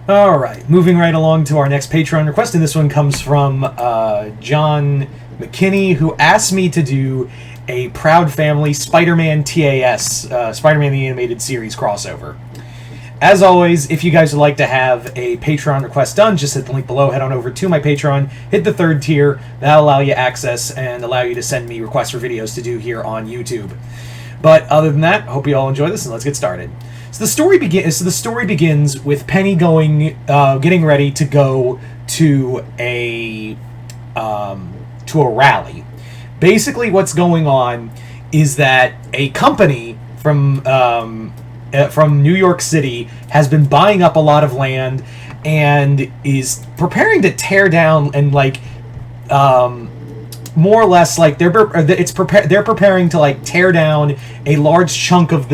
All right, moving right along to our next Patreon request, and this one comes from John McKinney, who asked me to do a Proud Family Spider-Man TAS, Spider-Man the Animated Series crossover. As always, if you guys would like to have a Patreon request done, just hit the link below, head on over to my Patreon, hit the 3rd tier, that'll allow you access and allow you to send me requests for videos to do here on YouTube. But other than that, hope you all enjoy this, and let's get started. So the story begins with Penny getting ready to go to a rally. Basically, what's going on is that a company from New York City has been buying up a lot of land and is preparing to tear down and more or less they're preparing to tear down a large chunk of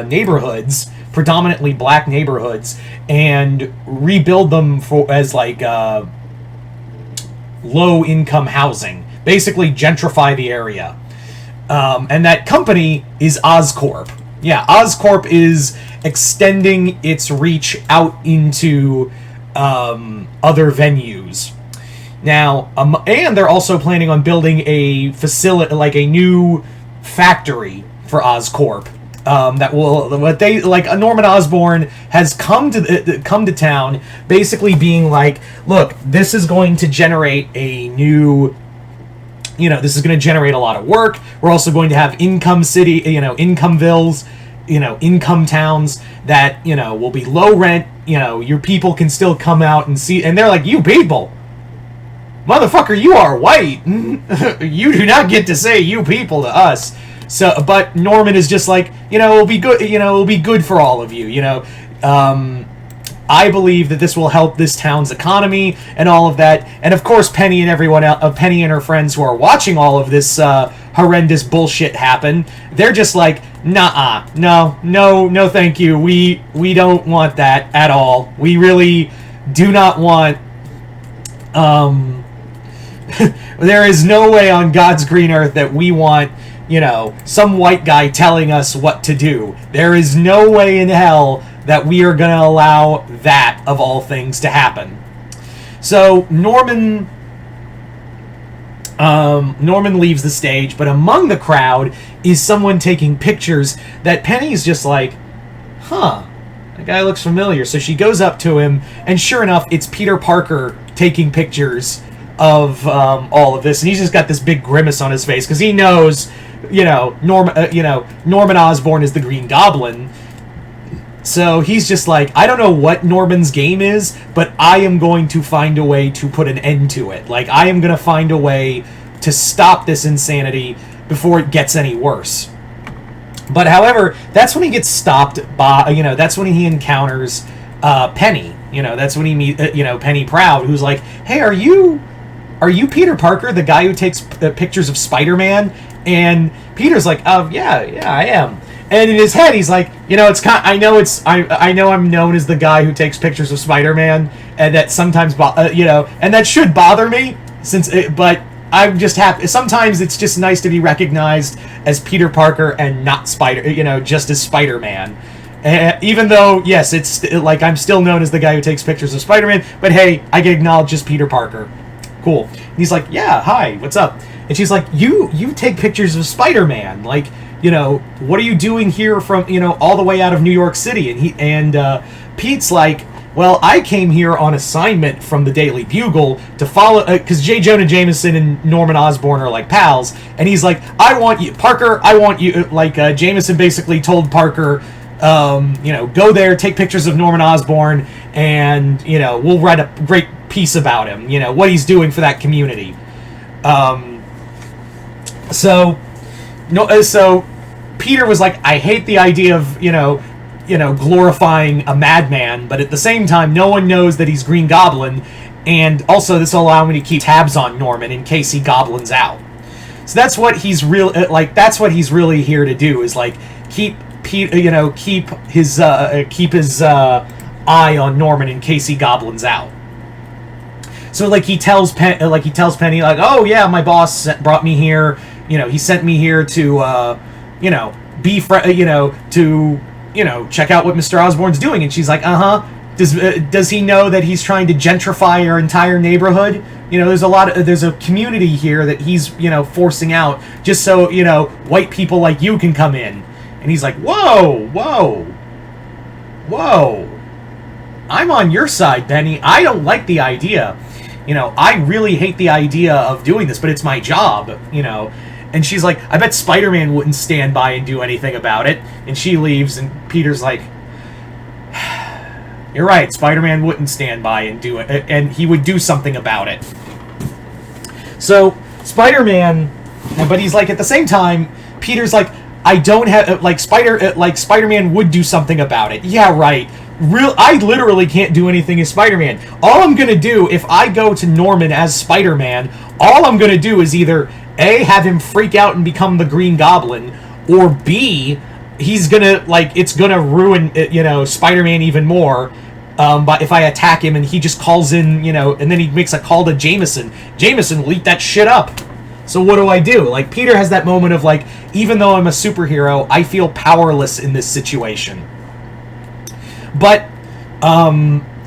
neighborhoods, predominantly black neighborhoods, and rebuild them as low income housing. Basically gentrify the area. And that company is Oscorp. Yeah, Oscorp is extending its reach out into other venues. Now, and they're also planning on building a facility, a new factory for Oscorp. That will, Norman Osborn has come to town, basically being like, look, this is going to generate a new, this is going to generate a lot of work. We're also going to have income villas, income towns that, will be low rent. Your people can still come out and see, and they're like, you people, motherfucker, you are white. You do not get to say you people to us. So, but Norman is just like, it'll be good. It'll be good for all of you. I believe that this will help this town's economy and all of that. And of course, Penny and everyone else, Penny and her friends who are watching all of this horrendous bullshit happen, they're just like, nah, no, thank you. We don't want that at all. We really do not want. There is no way on God's green earth that we want, some white guy telling us what to do. There is no way in hell that we are going to allow that, of all things, to happen. So Norman leaves the stage, but among the crowd is someone taking pictures that Penny's just like, that guy looks familiar. So she goes up to him, and sure enough, it's Peter Parker taking pictures of all of this, and he's just got this big grimace on his face because he knows, Norman Osborn is the Green Goblin. So he's just like, I don't know what Norman's game is, but I am going to find a way to put an end to it. I am going to find a way to stop this insanity before it gets any worse. But however, that's when he gets stopped by, that's when he encounters Penny. That's when he meets, Penny Proud, who's like, hey, are you Peter Parker, the guy who takes pictures of Spider-Man? And Peter's like, yeah, I am. And in his head, he's like, I know I'm known as the guy who takes pictures of Spider-Man, and that sometimes, and that should bother me, but I'm just happy. Sometimes it's just nice to be recognized as Peter Parker and not just as Spider-Man. Even though, yes, it's I'm still known as the guy who takes pictures of Spider-Man, but hey, I get acknowledged as Peter Parker. Cool. And he's like, yeah, hi, what's up? And she's like, you take pictures of Spider-Man, what are you doing here from, all the way out of New York City? And Pete's like, well, I came here on assignment from the Daily Bugle to follow, because J. Jonah Jameson and Norman Osborn are pals, and he's like, I want you, Parker, Jameson basically told Parker, go there, take pictures of Norman Osborn, and, we'll write a great piece about him, what he's doing for that community. So Peter was like, I hate the idea of, glorifying a madman, but at the same time, no one knows that he's Green Goblin, and also this will allow me to keep tabs on Norman in case he goblins out. So that's what he's that's what he's really here to do, is keep his eye on Norman in case he goblins out. So he tells Penny, oh yeah, my boss brought me here. He sent me here to check out what Mr. Osborn's doing. And she's like, Does he know that he's trying to gentrify our entire neighborhood? You know, there's a community here that he's, you know, forcing out just so, you know, white people like you can come in. And he's like, whoa, whoa, whoa. I'm on your side, Benny. I don't like the idea. You know, I really hate the idea of doing this, but it's my job, you know. And she's like, I bet Spider-Man wouldn't stand by and do anything about it. And she leaves, and Peter's like, you're right, Spider-Man wouldn't stand by and do it, and he would do something about it. So, Spider-Man, but he's like, at the same time, Peter's like, I don't have, like, Spider-Man would do something about it. Yeah, right. I literally can't do anything as Spider-Man. All I'm gonna do, if I go to Norman as Spider-Man, all I'm gonna do is either A, have him freak out and become the Green Goblin, or B, he's gonna, like, it's gonna ruin, you know, Spider-Man even more. But if I attack him and he just calls in, you know, and then he makes a call to Jameson, Jameson will eat that shit up. So what do I do? Like, Peter has that moment of, like, even though I'm a superhero, I feel powerless in this situation. But,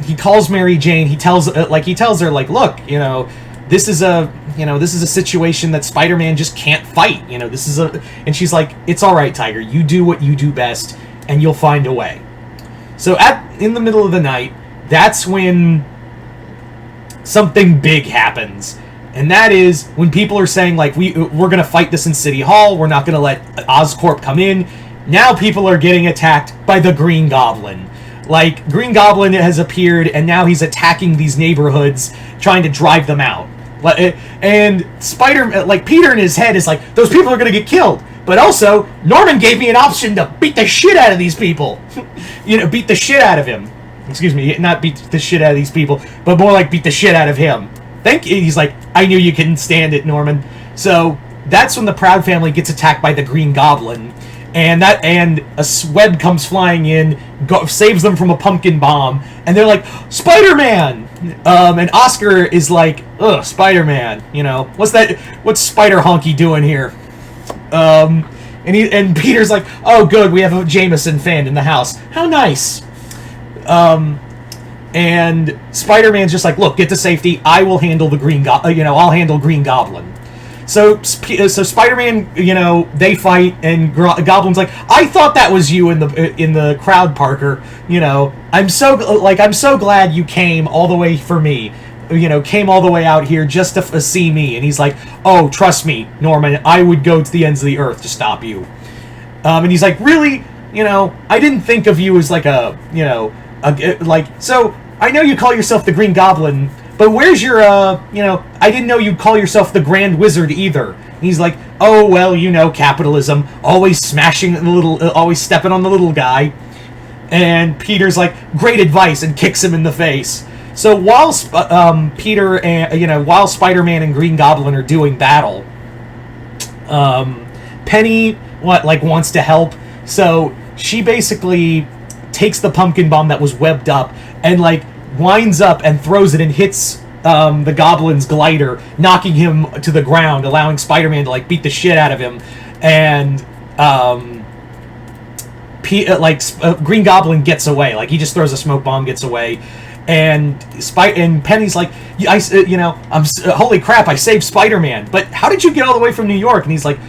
he calls Mary Jane, he tells her, like, look, you know, this is a situation that Spider-Man just can't fight, you know, and she's like, it's alright, Tiger, you do what you do best, and you'll find a way. So in the middle of the night, that's when something big happens. And that is when people are saying, like, we're going to fight this in City Hall, we're not going to let Oscorp come in. Now people are getting attacked by the Green Goblin. Like, Green Goblin has appeared, and now he's attacking these neighborhoods, trying to drive them out. And Peter in his head is like, those people are going to get killed. But also, Norman gave me an option to beat the shit out of these people. You know, beat the shit out of him. Excuse me, not beat the shit out of these people, but more like beat the shit out of him. He's like, I knew you couldn't stand it, Norman. So, that's when the Proud Family gets attacked by the Green Goblin. And a web comes flying in, saves them from a pumpkin bomb, and they're like, Spider-Man! And Oscar is like, ugh, Spider-Man, you know, what's Spider Honky doing here? And Peter's like, oh good, we have a Jameson fan in the house. How nice. And Spider-Man's just like, look, get to safety, I will handle I'll handle Green Goblin. So Spider-Man, you know, they fight, and Goblin's like, I thought that was you in the crowd, Parker. You know, I'm so glad you came all the way for me. You know, came all the way out here just to see me. And he's like, oh, trust me, Norman, I would go to the ends of the earth to stop you. And he's like, really? You know, I didn't think of you as like so I know you call yourself the Green Goblin, but where's your, I didn't know you'd call yourself the Grand Wizard either. And he's like, oh, well, you know, capitalism, always always stepping on the little guy. And Peter's like, great advice, and kicks him in the face. So while while Spider-Man and Green Goblin are doing battle, Penny, wants to help. So she basically takes the pumpkin bomb that was webbed up and, winds up and throws it and hits the Goblin's glider, knocking him to the ground, allowing Spider-Man to, beat the shit out of him. And, Green Goblin gets away. He just throws a smoke bomb, gets away. And Penny's like, holy crap, I saved Spider-Man. But how did you get all the way from New York? And he's like,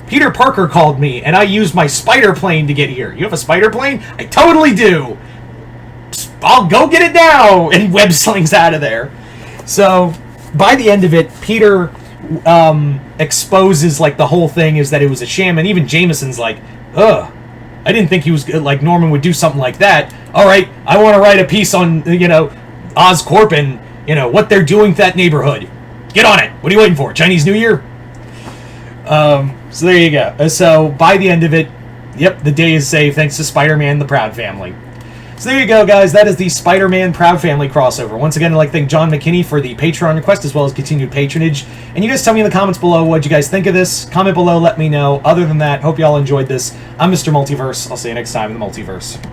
Peter Parker called me, and I used my spider plane to get here. You have a spider plane? I totally do. I'll go get it now. And web slings out of there. So by the end of it, Peter exposes the whole thing is that it was a sham, and even Jameson's like, ugh, I didn't think he was Norman would do something like that. All right, I want to write a piece on Oscorp and what they're doing to that neighborhood. Get on it. What are you waiting for? Chinese New Year? So there you go. So by the end of it, yep, the day is saved thanks to Spider-Man the Proud Family. So there you go, guys. That is the Spider-Man Proud Family crossover. Once again, I'd like to thank John McKinney for the Patreon request as well as continued patronage. And you guys tell me in the comments below what you guys think of this. Comment below, let me know. Other than that, hope you all enjoyed this. I'm Mr. Multiverse. I'll see you next time in the Multiverse.